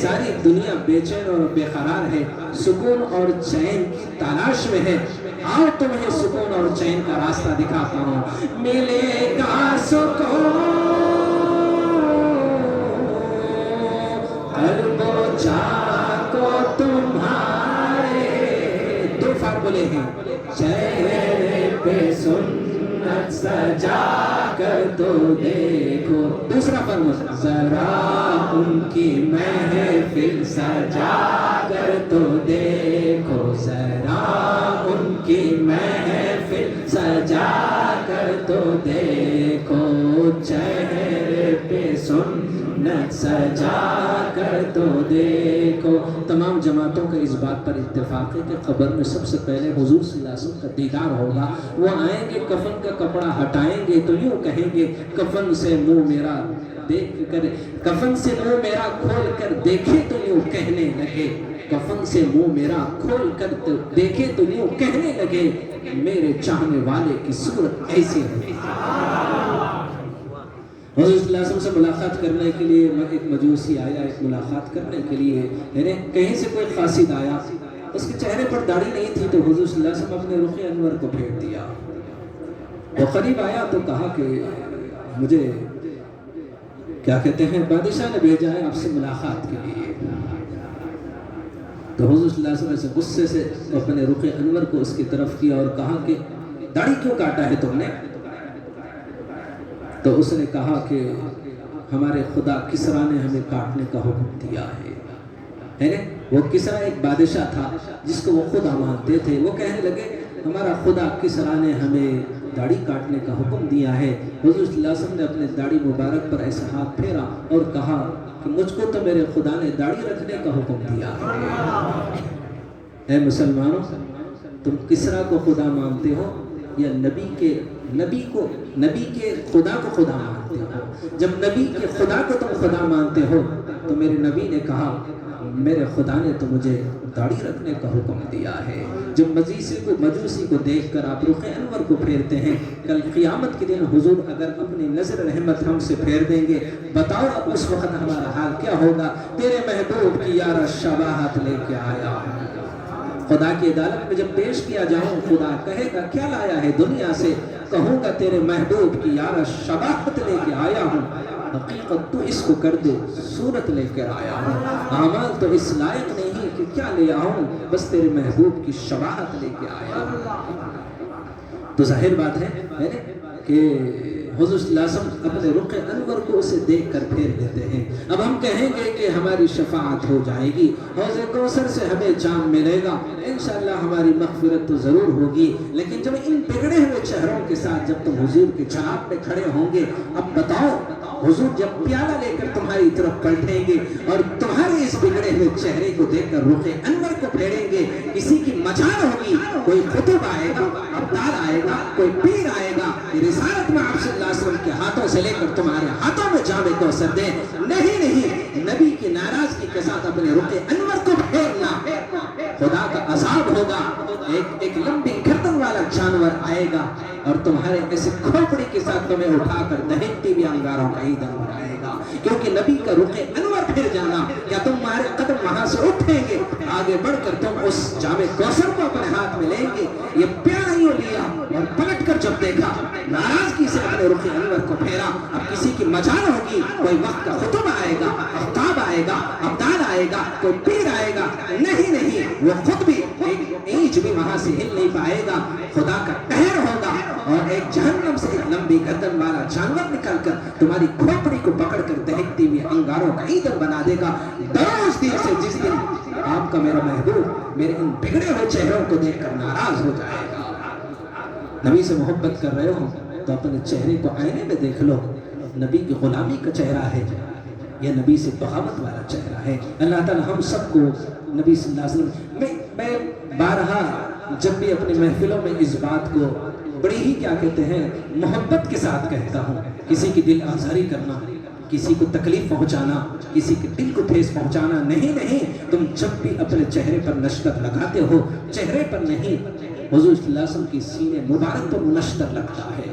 ساری دنیا بے چین اور بے قرار ہے، سکون اور چین کی تلاش میں ہے. آؤ تمہیں سکون اور چین کا راستہ دکھاتا ہوں. ملے گا سکون قلب و جان کو تمہارے. دو فارمولے ہیں. چہرے پہ سنت سجا کر تو دیکھو. دوسرا فارمولہ ذرا ان کی محفل سجا کر تو دیکھو. ذرا ان کی محفل سجا کر تو دیکھو. چہرے پہ سنت سجا کر تو دیکھو. تمام جماعتوں کا اس بات پر اتفاق ہے کہ قبر میں سب سے پہلے حضور صلی اللہ علیہ وسلم کا دیدار ہوگا. وہ آئیں گے، کفن کا کپڑا ہٹائیں گے تو یوں کہیں گے کفن سے منہ میرا دیکھ کر، کفن سے منہ میرا کھول کر دیکھے تو یوں کہنے لگے، کفن سے منہ میرا کھول کر دیکھے تو یوں کہنے لگے میرے چاہنے والے کی صورت ایسی ہے. حضور صلی اللہ علیہ وسلم سے ملاقات کرنے کے لیے ایک مجوسی آیا، ایک ملاقات کرنے کے لیے، یعنی کہیں سے کوئی قاصد آیا، اس کے چہرے پر داڑھی نہیں تھی تو حضور صلی اللہ علیہ وسلم اپنے رخ انور کو پھیر دیا. وہ قریب آیا تو کہا کہ مجھے کیا کہتے ہیں بادشاہ نے بھیجا ہے آپ سے ملاقات کے لیے. تو حضور صلی اللہ علیہ وسلم سے غصے سے اپنے رخ انور کو اس کی طرف کیا اور کہا کہ داڑھی کیوں کاٹا ہے تم نے؟ تو اس نے کہا کہ ہمارے خدا کسرا نے ہمیں کاٹنے کا حکم دیا ہے. وہ کسرا ایک بادشاہ تھا جس کو وہ خدا مانتے تھے. وہ کہنے لگے ہمارا خدا کسرا نے ہمیں داڑھی کاٹنے کا حکم دیا ہے. حضور صلی اللہ علیہ وسلم نے اپنے داڑھی مبارک پر ایسا ہاتھ پھیرا اور کہا کہ مجھ کو تو میرے خدا نے داڑھی رکھنے کا حکم دیا ہے. اے مسلمانوں، تم کسرا کو خدا مانتے ہو یا نبی کے خدا کو خدا مانتے ہو؟ جب نبی کے خدا کو تم خدا مانتے ہو تو میرے نبی نے کہا میرے خدا نے تو مجھے داڑھی رکھنے کا حکم دیا ہے. جب مجوسی کو دیکھ کر آپ رخ انور کو پھیرتے ہیں، کل قیامت کے دن حضور اگر اپنی نظر رحمت ہم سے پھیر دیں گے، بتاؤ اب اس وقت ہمارا حال کیا ہوگا؟ تیرے محبوب کی یار شباہت لے کے آیا ہوں. خدا کی عدالت میں جب پیش کیا جاؤں، خدا کہے گا کیا لایا ہے دنیا سے؟ کہوں گا تیرے محبوب کی یار شباہت لے کے آیا ہوں. حقیقت تو اس کو کر دے صورت لے کر آیا ہوں. اعمال تو اس لائق نہیں کہ کیا لے آؤں، بس تیرے محبوب کی شباہت لے کے آیا ہوں. تو ظاہر بات ہے کہ حضور صلی اللہ علیہ وسلم اپنے رخ انور کو اسے دیکھ کر پھیر دیتے ہیں. اب ہم کہیں گے کہ ہماری شفاعت ہو جائے گی، حوض کوثر سے ہمیں جام ملے گا، انشاءاللہ ہماری مغفرت تو ضرور ہوگی. لیکن جب ان بگڑے ہوئے چہروں کے ساتھ جب تم حضور کے جناب پہ کھڑے ہوں گے، اب بتاؤ حضور جب پیالہ لے کر تمہاری طرف پلٹیں گے اور تمہارے اس بگڑے ہوئے چہرے کو دیکھ کر رخ انور کو پھیریں گے، کسی کی مجال ہوگی، کوئی قطب آئے گا، ابدال آئے گا، کوئی پیر آئے گا، رسالت میں آپ صلی اللہ علیہ وسلم کے ہاتھوں سے لے کر تمہارے ہاتھوں میں جام کوثر دے. نہیں، نبی کی ناراضگی کے ساتھ اپنے رخ انور کو پھیرنا خدا کا عذاب ہوگا. ایک لمبی گردن والا جانور آئے گا اور تمہارے ایسے کھوپڑی کے ساتھ تمہیں اٹھا کر دہکتی ہوئی انگاروں کا ایندھن بنائے گا. کیونکہ نبی کا رخ انور پھر جانا، کیا تمہارے قدم وہاں سے اٹھیں گے؟ آگے بڑھ کر تم اس جام کوثر کو اپنے ہاتھ میں لیں گے. یہ پیالہ یوں لیا اور پلٹ کر جب دیکھا، ناراضگی سے اپنے رخ انور کو پھیرا. اب کسی کی مجال ہوگی، کوئی وقت کا خطب آئے گا، افتاب آئے گا، ابدال آئے گا، کوئی پیر آئے گا. نہیں، وہ خود بھی ایک اینچ بھی وہاں سے ہل نہیں پائے گا. خدا کا قہر ہوگا اور ایک جہنم سے ایک لمبی گردن والا جانور نکل کر تمہاری کھوپڑی کو پکڑ کر دہکتی ہوئی انگاروں کا ایندھن بنا دے گا. ڈرو اس دن سے جس دن آپ کا میرا محبوب میرے ان بگڑے ہوئے چہروں کو دیکھ کر ناراض ہو جائے گا. نبی سے محبت کر رہے ہو تو اپنے چہرے کو آئینے میں دیکھ لو. نبی کی غلامی کا چہرہ ہے یا نبی سے بغاوت والا چہرہ ہے؟ اللہ تعالی ہم سب کو نبی صلی اللہ علیہ وسلم میں بارہا جب بھی اپنی محفلوں میں اس بات کو بڑی ہی کیا کہتے ہیں محبت کے ساتھ کہتا ہوں. کسی کی دل آزاری کرنا، کسی کو تکلیف پہنچانا، کسی کے دل کو ٹھیس پہنچانا نہیں. تم جب بھی اپنے چہرے پر نشتر لگاتے ہو، چہرے پر نہیں، حضور صلی اللہ علیہ وسلم کی سینے مبارک پر نشتر لگتا ہے.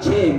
6